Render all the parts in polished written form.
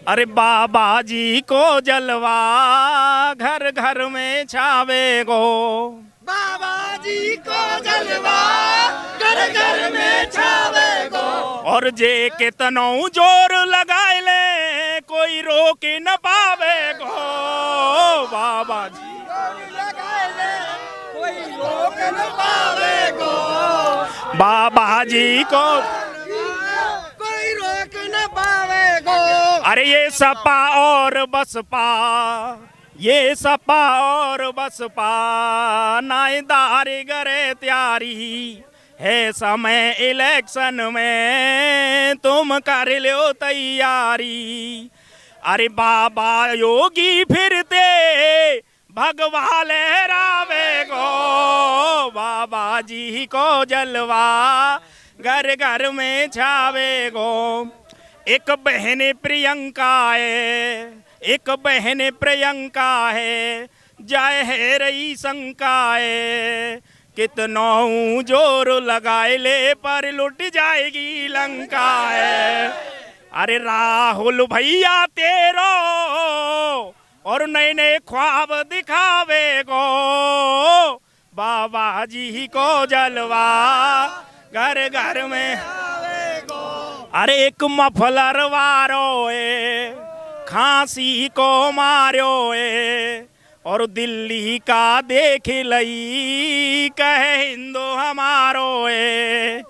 अरे बाबा जी को जलवा घर घर में छावे गो। बाबा जी को जलवा घर घर में छावे गो। और जे कितनो जोर लगाए ले कोई रोक न पावे गो। बाबा जी लगाए ले कोई रोक न पावे गो। बाबा जी को कोई रोक न पावे गो। अरे ये सपा और बसपा, ये सपा और बसपा नाईदार करे तैयारी है। समय इलेक्शन में तुम कर लो तैयारी। अरे बाबा योगी फिरते भगवा लहरावे गो। बाबा जी को जलवा घर घर में छावे गो। एक बहन प्रियंका है, एक बहन प्रियंका है, जाए है रही शंका है। कितनो जोर लगाए ले पर लुट जाएगी लंका है। अरे राहुल भैया तेरो और नए नए ख्वाब दिखावे गो। बाबा जी को जलवा घर घर में। अरे एक मफलर वारो है खांसी को मारो है। और दिल्ली का देख लई कहे हिंदू हमारो है।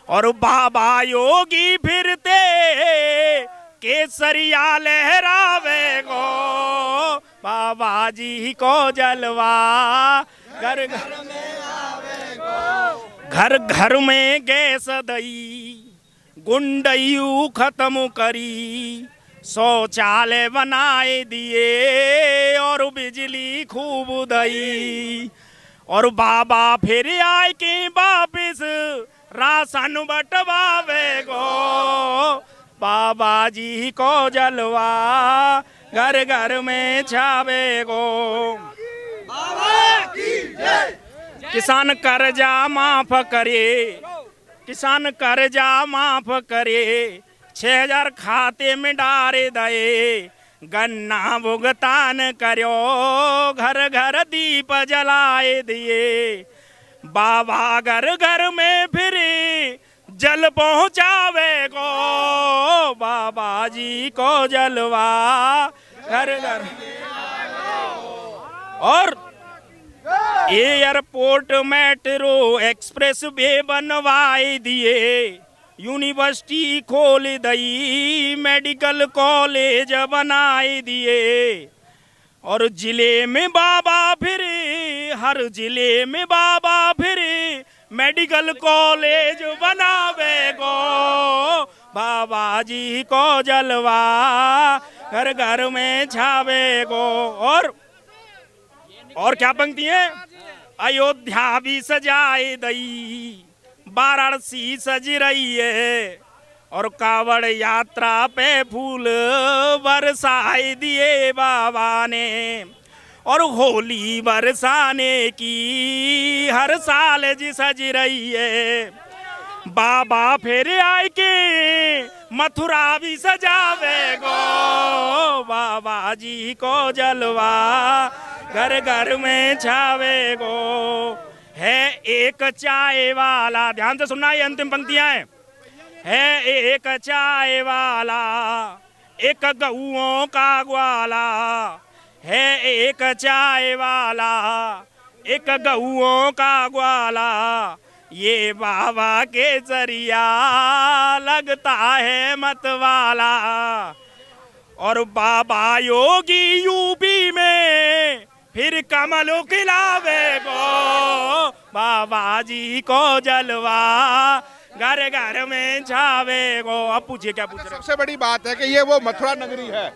और बाबा योगी फिरते केसरिया लहरावे गो। बाबा जी को जलवा घर घर में आवे गो। घर घर में गैस दई गुंडयू खत्म करी। शौचालय बनाए दिए और बिजली खूब दई। और बाबा फिर आए के वापिस राशन बटवावे गो। बाबा जी को जलवा घर घर में छावे गो। किसान कर्जा माफ करे, किसान कर्जा माफ करे। 6000 खाते में डारे दे। गन्ना भुगतान करो घर घर दीप जलाए दिए। बाबा घर घर में फिर जल पहुँचावे गो। बाबा जी को जलवा घर घर। और एयरपोर्ट मेट्रो एक्सप्रेस वे बनवाए दिए। यूनिवर्सिटी खोल दई, मेडिकल कॉलेज बनाए दिए। और जिले में बाबा फिर, हर जिले में बाबा फिर मेडिकल कॉलेज बनावे गो। बाबा जी को जलवा घर घर में छावे गो। और क्या पंक्ति है? अयोध्या भी सजाए दई, वाराणसी सज रही है। और कावड़ यात्रा पे फूल बरसाए दिए बाबा ने। और होली बरसाने की हर साल जी सज रही है। बाबा फिर आए के मथुरा भी सजावे गो। बाबा जी को जलवा घर घर में छावे गो। है एक चाय वाला, ध्यान से सुनना, ये अंतिम पंक्तियां हैं। है एक चाय वाला, एक गऊओं का ग्वाला। है एक चाय वाला, एक गऊओं का ग्वाला। ये बाबा के जरिया लगता है मतवाला। और बाबा योगी यूपी में फिर कमल खिलावे गो। बाबा जी को जलवा घर घर में छावे गो। अब पूछिए क्या पूछ रहे हैं? सबसे बड़ी बात है कि ये वो मथुरा नगरी है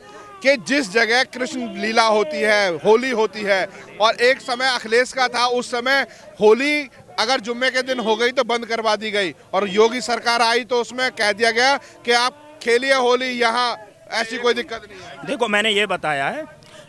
कि जिस जगह कृष्ण लीला होती है, होली होती है। और एक समय अखिलेश का था, उस समय होली अगर जुम्मे के दिन हो गई तो बंद करवा दी गई। और योगी सरकार आई तो उसमें कह दिया गया कि आप खेलिए होली, यहाँ ऐसी कोई दिक्कत नहीं है। देखो, मैंने ये बताया है,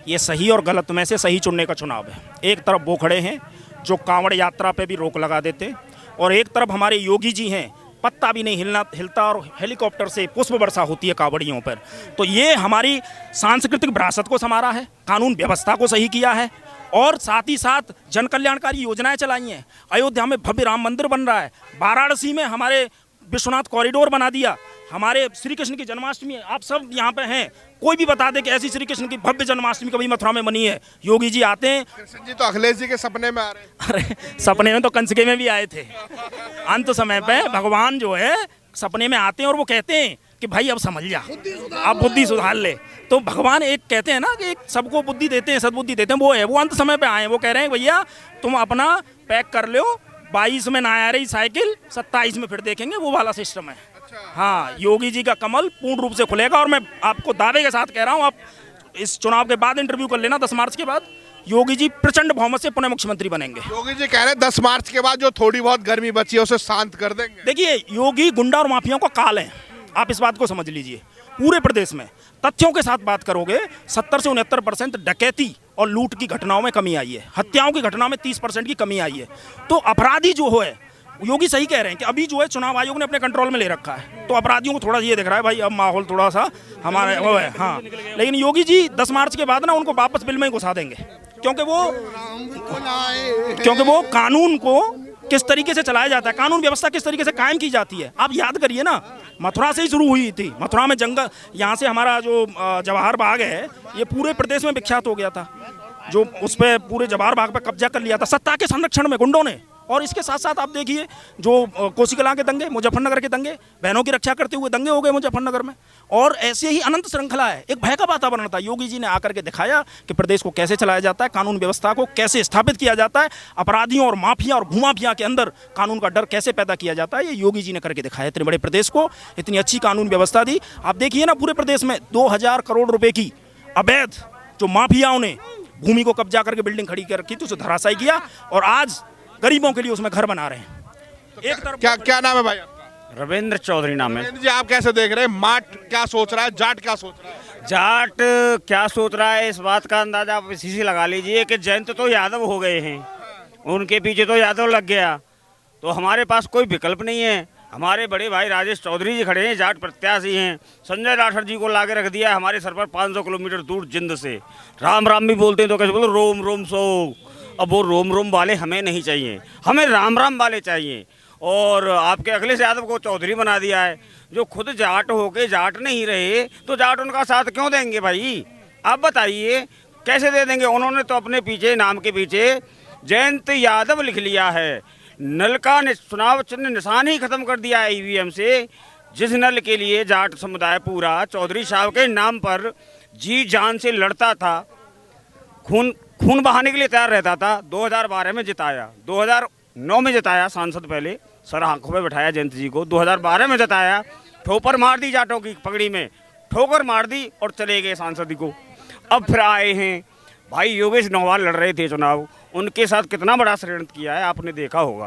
ये सही और गलत में से सही चुनने का चुनाव है। एक तरफ वो खड़े हैं जो कांवड़ यात्रा पे भी रोक लगा देते, और एक तरफ हमारे योगी जी हैं पत्ता भी नहीं हिलता और हेलीकॉप्टर से पुष्प वर्षा होती है कांवड़ियों पर। तो ये हमारी सांस्कृतिक विरासत को संवारा है, कानून व्यवस्था को सही किया है और साथ ही साथ जन कल्याणकारी योजनाएं चलाई हैं। अयोध्या में भव्य राम मंदिर बन रहा है, वाराणसी में हमारे विश्वनाथ कॉरिडोर बना दिया, हमारे श्री कृष्ण की जन्माष्टमी, आप सब यहाँ पे हैं, कोई भी बता दे कि ऐसी श्री कृष्ण की भव्य जन्माष्टमी कभी मथुरा में बनी है। योगी जी आते हैं, कृष्ण जी तो अखिलेश जी के सपने में आ रहे हैं। अरे सपने में तो कंचके में भी आए थे। अंत समय पे भगवान जो है सपने में आते हैं और वो कहते हैं कि भाई अब समझ जा, अब बुद्धि सुधार ले। तो भगवान एक कहते हैं ना कि एक सबको बुद्धि देते हैं, सद्बुद्धि देते हैं, वो है, वो अंत समय पे आए हैं। वो कह रहे हैं भैया तुम अपना पैक कर लो, 22 में ना आ रही साइकिल, 27 में फिर देखेंगे, वो वाला सिस्टम है। हाँ, योगी जी का कमल पूर्ण रूप से खुलेगा और मैं आपको दावे के साथ कह रहा हूँ, आप इस चुनाव के बाद इंटरव्यू कर लेना, 10 मार्च के बाद योगी जी प्रचंड बहुमत से पुनः मुख्यमंत्री बनेंगे। योगी जी कह रहे हैं 10 मार्च के बाद जो थोड़ी बहुत गर्मी बची है उसे शांत कर देंगे। देखिए, योगी गुंडा और माफियाओं का काल है, आप इस बात को समझ लीजिए। पूरे प्रदेश में तथ्यों के साथ बात करोगे 70 से 69% डकैती और लूट की घटनाओं में कमी आई है, हत्याओं की घटनाओं में 30% की कमी आई है। तो अपराधी जो है, योगी सही कह रहे हैं कि अभी जो है चुनाव आयोग ने अपने कंट्रोल में ले रखा है, तो अपराधियों को थोड़ा ये दिख रहा है भाई अब माहौल थोड़ा सा हमारे वो है। हाँ, लेकिन योगी जी 10 मार्च के बाद ना उनको वापस बिल में ही घुसा देंगे, क्योंकि वो कानून को किस तरीके से चलाया जाता है, कानून व्यवस्था किस तरीके से कायम की जाती है। आप याद करिए ना, मथुरा से ही शुरू हुई थी। मथुरा में जंगल, यहाँ से हमारा जो जवाहर बाग है ये पूरे प्रदेश में विख्यात हो गया था, जो उस पर पूरे जवाहर बाग पर कब्जा कर लिया था सत्ता के संरक्षण में गुंडों ने। और इसके साथ साथ आप देखिए जो कोसीकलां के दंगे, मुजफ्फरनगर के दंगे, बहनों की रक्षा करते हुए दंगे हो गए मुजफ्फरनगर में, और ऐसे ही अनंत श्रृंखला है। एक भय का वातावरण था, योगी जी ने आकर के दिखाया कि प्रदेश को कैसे चलाया जाता है, कानून व्यवस्था को कैसे स्थापित किया जाता है, अपराधियों और माफिया और भूमाफिया के अंदर कानून का डर कैसे पैदा किया जाता है, ये योगी जी ने करके दिखाया। इतने बड़े प्रदेश को इतनी अच्छी कानून व्यवस्था दी। आप देखिए ना, पूरे प्रदेश में 2000 करोड़ रुपए की अवैध जो माफियाओं ने भूमि को कब्जा करके बिल्डिंग खड़ी कर रखी थी उसे धराशायी किया, और आज गरीबों के लिए उसमें घर बना रहे हैं। एक तरफ क्या नाम है भाई आपका? रविंद्र चौधरी नाम है। रविंद्र जी, आप कैसे देख रहे हैं, माट क्या सोच रहा है, जाट क्या सोच रहा है? जाट क्या सोच रहा है, इस बात का अंदाजा आप इसी से लगा लीजिए कि जयंत तो यादव हो गए हैं, उनके पीछे तो यादव लग गया, तो हमारे पास कोई विकल्प नहीं है। हमारे बड़े भाई राजेश चौधरी जी खड़े हैं, जाट प्रत्याशी हैं। संजय राठौर जी को लाके रख दिया हमारे सर पर 500 किलोमीटर दूर जिंद से। राम राम भी बोलते हैं तो कैसे बोलो, रोम रोम सो। अब वो रोम रोम वाले हमें नहीं चाहिए, हमें राम राम वाले चाहिए। और आपके अखिलेश यादव को चौधरी बना दिया है, जो खुद जाट होके जाट नहीं रहे तो जाट उनका साथ क्यों देंगे भाई? आप बताइए कैसे दे देंगे? उन्होंने तो अपने पीछे, नाम के पीछे जयंत यादव लिख लिया है। नल का चुनाव चिन्ह निशान ही खत्म कर दिया है ईवीएम से। जिस नल के लिए जाट समुदाय पूरा चौधरी साहब के नाम पर जी जान से लड़ता था, खून बहाने के लिए तैयार रहता था, 2012 में जिताया, 2009 में जिताया सांसद, पहले सर आंखों पे बैठाया जयंत जी को, 2012 में जिताया, ठोकर मार दी जाटों की पगड़ी में, ठोकर मार दी और चले गए सांसद को। अब फिर आए हैं भाई, योगेश नौवाल लड़ रहे थे चुनाव, उनके साथ कितना बड़ा षड्यंत्र किया है आपने देखा होगा।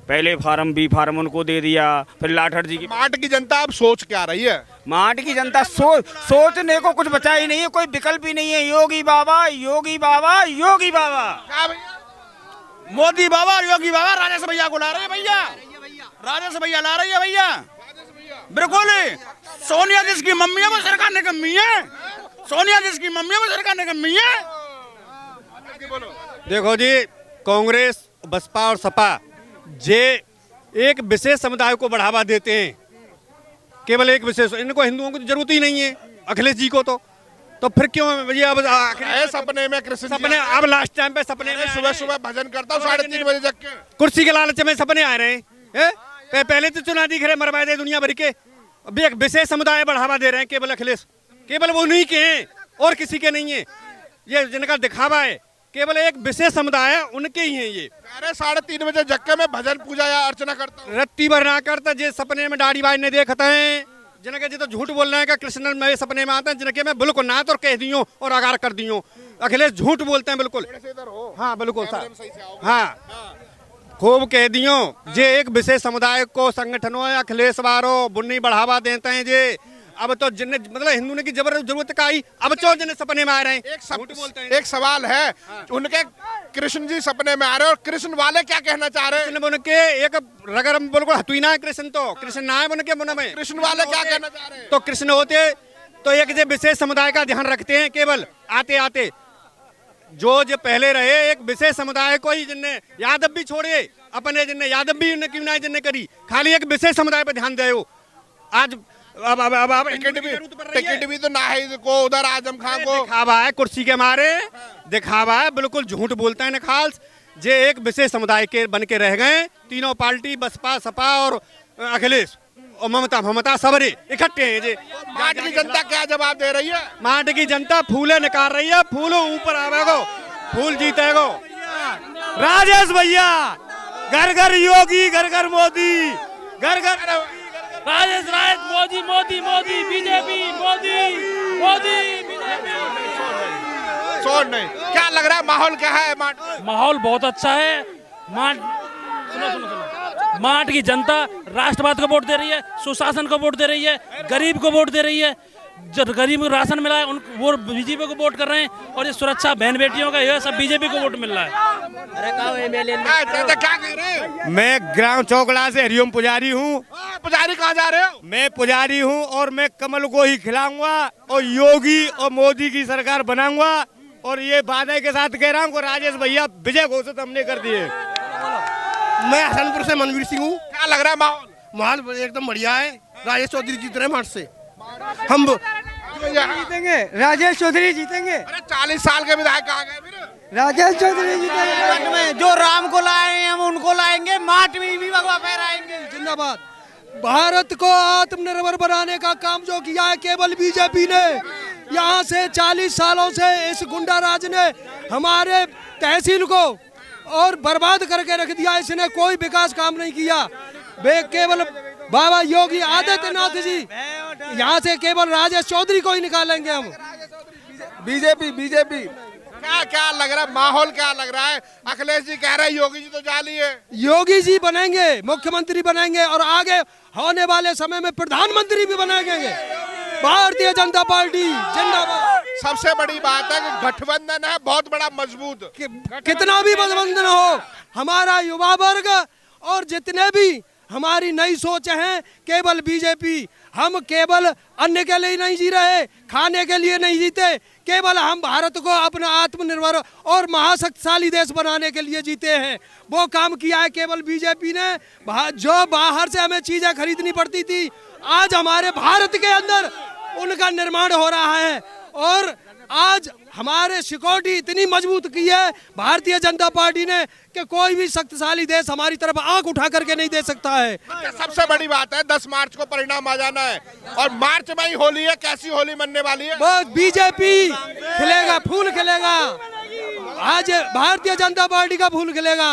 पहले फार्म बी फार्म उनको दे दिया, फिर लाठर जी की। माट की जनता अब सोच क्या रही है? माट की जनता सोचने को कुछ बचा ही नहीं है, कोई विकल्प ही नहीं है। योगी बाबा, योगी बाबा, योगी बाबा। क्या भैया? मोदी बाबा और योगी बाबा राजेश भैया को ला रहे हैं भैया, राजेश भैया ला रही है भैया, बिल्कुल। सोनिया जिसकी मम्मी है वो सरकार ने कमी है, सोनिया जिसकी मम्मी है वो सरकार ने कमी है। देखो जी, कांग्रेस, बसपा और सपा जे एक विशेष समुदाय को बढ़ावा देते हैं, केवल एक विशेष। इनको हिंदुओं की जरूरत ही नहीं है, अखिलेश जी को तो फिर क्यों भैया? अब सपने में कृष्ण सपने, अब लास्ट टाइम पे सपने में सुबह सुबह भजन करता हूँ 3:30 बजे जग के, कुर्सी के लालच में सपने आ रहे हैं। पहले तो चुना दिख रहे मरवा दे दुनिया भर के, अभी एक विशेष समुदाय बढ़ावा दे रहे हैं केवल अखिलेश, केवल वो नहीं के हैं और किसी के नहीं है। ये जिनका दिखावा है, केवल एक विशेष समुदाय है, उनके ही हैं ये। अरे 3:30 बजे जग के मैं भजन पूजा या अर्चना करता हूँ, रत्ती भर ना करता। जे सपने में दाढ़ी बाज ने देखते हैं, जिनके जी तो झूठ बोल रहे हैं कि कृष्ण मेरे सपने में आते हैं, जिनके मैं बिल्कुल ना तो कह दियो और आगार कर दियो। अखिलेश झूठ बोलते हैं बिल्कुल। हाँ बिल्कुल साहब, हाँ खूब कह दियो। जे एक विशेष समुदाय को संगठनों अखिलेश वारो बुन्नी बढ़ावा देते हैं, जे अब तो जिन्ने मतलब हिंदू ने की जरूरत का आई, अब चोर जिन्ने सपने में आ रहे हैं झूठ बोलते हैं। एक सवाल है, उनके कृष्ण जी सपने में आ रहे हैं और कृष्ण वाले क्या कहना चाह रहे हैं? कृष्ण बन के एक अगर हम बिल्कुल हतुई ना है कृष्ण, तो कृष्ण ना है बन के मन में, कृष्ण वाले क्या कहना चाह रहे हैं? तो कृष्ण होते तो एक जो विशेष समुदाय का ध्यान रखते हैं, केवल आते आते जो पहले रहे एक विशेष समुदाय को ही, जिनने यादव भी छोड़े अपने, जिनने यादव भी क्यों ना जिनने करी, खाली एक विशेष समुदाय पर ध्यान दे। आज अब टिकट भी तो नाहिद को, उधर आजम खान को दिखावा है, कुर्सी के मारे दिखावा है, बिल्कुल झूठ बोलते हैं नखाल्स। जे एक विशेष समुदाय के बन के रह गए, तीनों पार्टी बसपा सपा और अखिलेश और ममता सबरे इकट्ठे हैं। जे माट की जनता क्या जवाब दे रही है? माट की जनता फूले निकाल रही है, फूल ऊपर आवेगो, फूल जीतेगो। राजेश भैया, घर घर योगी, घर घर मोदी, घर घर राजेश रायत, मोदी मोदी मोदी, बीजेपी मोदी मोदी बीजेपी। छोड़ नहीं, क्या लग रहा है माहौल क्या है माट? माहौल बहुत अच्छा है। माट की जनता राष्ट्रवाद को वोट दे रही है, सुशासन को वोट दे रही है, गरीब को वोट दे रही है। जो गरीब को राशन मिला है उन वो बीजेपी को वोट कर रहे हैं, और ये सुरक्षा बहन बेटियों का ये सब बीजेपी को वोट मिल रहा है। क्या कह रहे हैं? मैं ग्राम चौकड़ा से हरिओम पुजारी हूँ। पुजारी कहाँ जा रहे हो? मैं पुजारी हूँ और मैं कमल को ही खिलाऊंगा और योगी और मोदी की सरकार बनाऊंगा, और ये वादे के साथ कह रहा हूँ राजेश भैया विजय घोषित हमने कर दिए। मैं हसनपुर से मनवीर सिंह हूँ। क्या लग रहा है माहौल? माहौल एकदम बढ़िया है, राजेश चौधरी जीत रहे मार्च से। हम जीतेंगे, राजेश चौधरी जीतेंगे। अरे 40 साल के विधायक कहाँ गए फिर? राजेश चौधरी जीतेंगे। में जो राम को लाए हैं हम उनको लाएंगे, माट में भी भगवा फहराएंगे। जिंदाबाद। भारत को आत्मनिर्भर बनाने का काम जो किया है केवल बीजेपी ने, यहाँ से 40 सालों से इस गुंडा राज ने हमारे तहसील को और बर्बाद करके रख दिया। इसने कोई विकास काम नहीं किया। वे केवल बाबा योगी आदित्यनाथ जी, यहाँ से केवल राजेश चौधरी को ही निकालेंगे हम। BJP BJP. क्या क्या लग रहा है माहौल? क्या लग रहा है? अखिलेश जी कह रहे हैं योगी जी तो जाली है। योगी जी बनेंगे, मुख्यमंत्री बनेंगे और आगे होने वाले समय में प्रधानमंत्री भी बनेंगे। भारतीय जनता पार्टी जिंदाबाद। सबसे बड़ी बात है कि गठबंधन है बहुत बड़ा मजबूत। कितना भी गठबंधन हो, हमारा युवा वर्ग और जितने भी हमारी नई सोच है, केवल बीजेपी। हम केवल अन्न के लिए नहीं जी रहे, खाने के लिए नहीं जीते, केवल हम भारत को अपना आत्मनिर्भर और महाशक्तिशाली देश बनाने के लिए जीते हैं। वो काम किया है केवल बीजेपी ने। जो बाहर से हमें चीजें खरीदनी पड़ती थी, आज हमारे भारत के अंदर उनका निर्माण हो रहा है, और आज हमारे सिक्योरिटी इतनी मजबूत की है भारतीय जनता पार्टी ने कि कोई भी शक्तिशाली देश हमारी तरफ आंख उठा करके नहीं दे सकता है। सबसे बड़ी बात है 10 मार्च को परिणाम आ जाना है, और मार्च में ही होली है। कैसी होली मनने वाली है? बस बीजेपी खिलेगा, फूल खिलेगा। आज भारतीय जनता पार्टी का फूल खिलेगा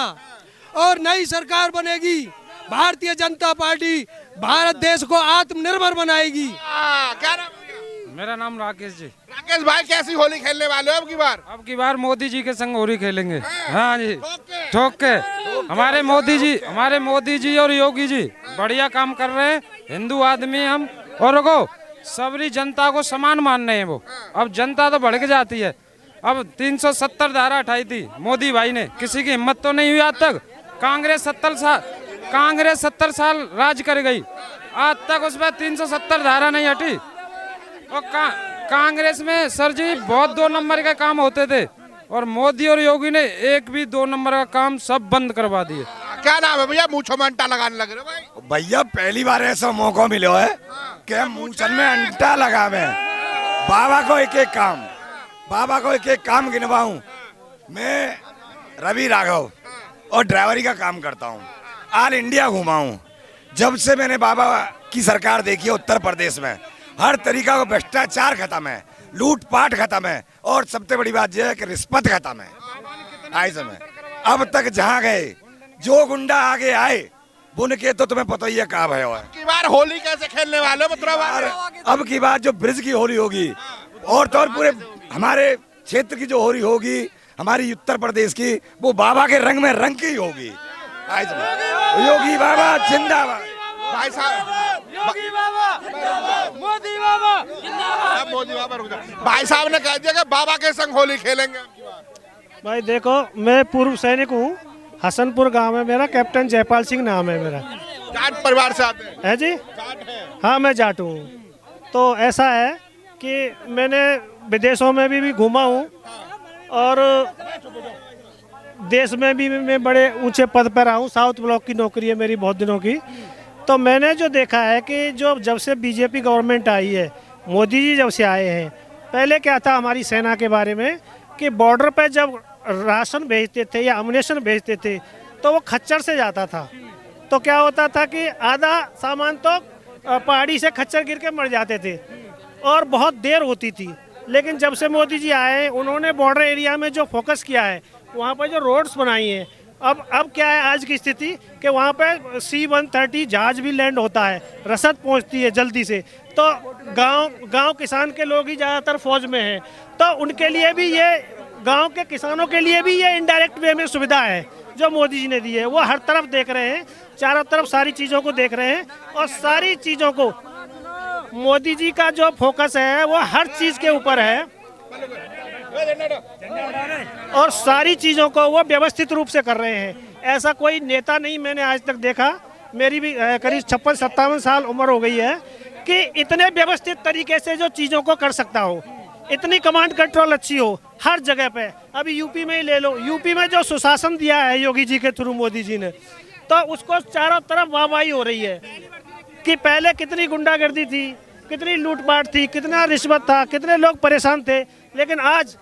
और नई सरकार बनेगी। भारतीय जनता पार्टी भारत देश को आत्मनिर्भर बनाएगी। क्या नाम? मेरा नाम राकेश जी। राकेश भाई, कैसी होली खेलने वाले हो अब की बार? मोदी जी के संग होली खेलेंगे। हाँ जी, ठोक के। हमारे मोदी जी और योगी जी बढ़िया काम कर रहे हैं। हिंदू आदमी हम, और सबरी जनता को समान मान रहे हैं वो। अब जनता तो भड़क जाती है। अब 370 धारा हटाई थी मोदी भाई ने, किसी की हिम्मत तो नहीं हुई आज तक। कांग्रेस 70 साल राज कर गई, आज तक उस पर 370 धारा नहीं हटी। और कांग्रेस में सर जी बहुत 2 नंबर के काम होते थे, और मोदी और योगी ने एक भी 2 नंबर का काम सब बंद करवा दिए। क्या नाम है भैया? मूंछों में अंटा लगाने लग रहे हो भाई? भैया पहली बार ऐसा मौका मिलो है कि मूंछन में अंटा लगावे। बाबा को एक एक काम गिनवाऊं। मैं रवि राघव और ड्राइवरी का काम करता हूं, ऑल इंडिया घुमा हूं। जब से मैंने बाबा की सरकार देखी है उत्तर प्रदेश में, हर तरीका का भ्रष्टाचार खत्म है, लूटपाट खत्म है, और सबसे बड़ी बात यह है कि रिश्वत खत्म है। आई समय अब तक जहाँ गए जो गुंडा आगे आए उनके तो तुम्हें पता ही है कहाँ भय हुआ है। की बार होली कैसे खेलने वाले हो? अब की बार जो ब्रिज की होली होगी, और तो और पूरे हमारे क्षेत्र की जो होली होगी, हमारी उत्तर प्रदेश की, वो बाबा के रंग में रंग की होगी। योगी बाबा जिंदाबाद। भाई साहब, मोदी बाबा अब मोदी बाबा रुक जाओ। भाई साहब ने कह दिया कि बाबा के संग होली खेलेंगे। भाई देखो, मैं पूर्व सैनिक हूँ, हसनपुर गांव है मेरा, कैप्टन जयपाल सिंह नाम है मेरा। जाट परिवार से आते हैं? है जी, हाँ मैं जाट हूँ। तो ऐसा है कि मैंने विदेशों में भी घूमा हूँ और देश में भी मैं बड़े ऊंचे पद पर रहा हूँ। साउथ ब्लॉक की नौकरी है मेरी बहुत दिनों की। तो मैंने जो देखा है कि जब से बीजेपी गवर्नमेंट आई है, मोदी जी जब से आए हैं, पहले क्या था हमारी सेना के बारे में कि बॉर्डर पे जब राशन भेजते थे या अम्युनिशन भेजते थे तो वो खच्चर से जाता था। तो क्या होता था कि आधा सामान तो पहाड़ी से खच्चर गिर के मर जाते थे और बहुत देर होती थी। लेकिन जब से मोदी जी आए, उन्होंने बॉर्डर एरिया में जो फोकस किया है, वहाँ पर जो रोड्स बनाई हैं, अब क्या है आज की स्थिति कि वहाँ पे C-130 जहाज भी लैंड होता है, रसद पहुँचती है जल्दी से। तो गांव किसान के लोग ही ज़्यादातर फौज में हैं, तो उनके लिए भी ये, गांव के किसानों के लिए भी ये इनडायरेक्ट वे में सुविधा है जो मोदी जी ने दी है। वो हर तरफ देख रहे हैं, चारों तरफ सारी चीज़ों को देख रहे हैं और सारी चीज़ों को मोदी जी का जो फोकस है वो हर चीज़ के ऊपर है और सारी चीज़ों को वो व्यवस्थित रूप से कर रहे हैं। ऐसा कोई नेता नहीं मैंने आज तक देखा, मेरी भी करीब 56-57 साल उम्र हो गई है, कि इतने व्यवस्थित तरीके से जो चीज़ों को कर सकता हो, इतनी कमांड कंट्रोल अच्छी हो हर जगह पे। अभी यूपी में ही ले लो, यूपी में जो सुशासन दिया है योगी जी के थ्रू मोदी जी ने, तो उसको चारों तरफ वाहवाही हो रही है कि पहले कितनी गुंडागर्दी थी, कितनी लूटपाट थी, कितना रिश्वत था, कितने लोग परेशान थे। लेकिन आज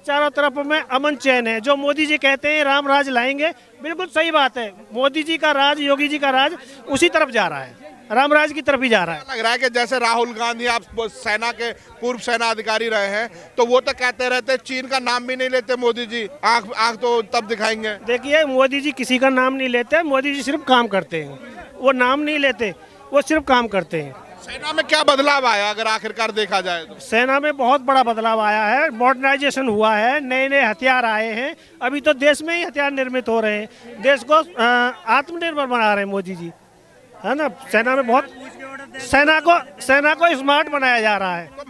चारों तरफ में अमन चैन है। जो मोदी जी कहते हैं राम राज लाएंगे, बिल्कुल सही बात है। मोदी जी का राज, योगी जी का राज उसी तरफ जा रहा है, राम राज की तरफ ही जा रहा है। लग रहा है कि जैसे राहुल गांधी, आप सेना के पूर्व सेना अधिकारी रहे हैं, तो वो तो कहते रहते चीन का नाम भी नहीं लेते मोदी जी, आंख तो तब दिखाएंगे। देखिए, मोदी जी किसी का नाम नहीं लेते, मोदी जी सिर्फ काम करते हैं। वो नाम नहीं लेते, वो सिर्फ काम करते हैं। सेना में क्या बदलाव आया अगर आखिरकार देखा जाए तो? सेना में बहुत बड़ा बदलाव आया है, मॉडर्नाइजेशन हुआ है, नए नए हथियार आए हैं। अभी तो देश में ही हथियार निर्मित हो रहे हैं, देश को आत्मनिर्भर बना रहे हैं मोदी जी, है ना। सेना में बहुत, सेना को स्मार्ट बनाया जा रहा है। तो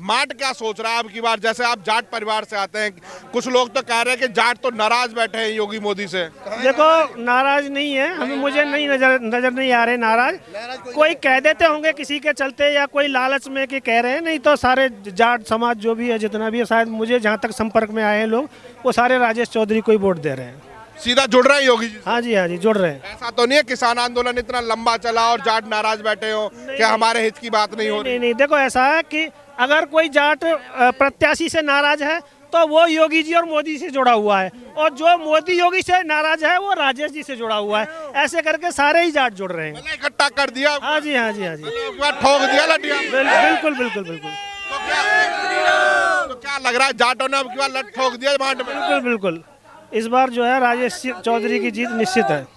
माट क्या सोच रहा है अब की बार? जैसे आप जाट परिवार से आते हैं, कुछ लोग तो कह रहे हैं कि जाट तो नाराज बैठे हैं योगी मोदी से। देखो, नाराज नहीं है, हमें मुझे नहीं नजर नहीं आ रहे नाराज। कोई कह देते होंगे किसी के चलते या कोई लालच में कि कह रहे हैं, नहीं तो सारे जाट समाज जो भी है, जितना भी है, शायद मुझे जहाँ तक संपर्क में आए हैं लोग, वो सारे राजेश चौधरी को ही वोट दे रहे हैं। सीधा जुड़ रहे हैं योगी जी? हाँ जी जुड़ रहे हैं। ऐसा तो नहीं है किसान आंदोलन इतना लंबा चला और जाट नाराज बैठे हो कि हमारे हित की बात नहीं हो रही? नहीं, देखो ऐसा है कि अगर कोई जाट प्रत्याशी से नाराज है तो वो योगी जी और मोदी से जुड़ा हुआ है, और जो मोदी योगी से नाराज है वो राजेश जी से जुड़ा हुआ है। ऐसे करके सारे ही जाट जुड़ रहे हैं। इकट्ठा कर दिया? हाँ जी ठोक दिया लटिया? बिल्कुल। तो क्या लग रहा है, जाटों ने अब की बार लट ठोक दिया? बिल्कुल। इस बार जो है राजेश चौधरी की जीत निश्चित है।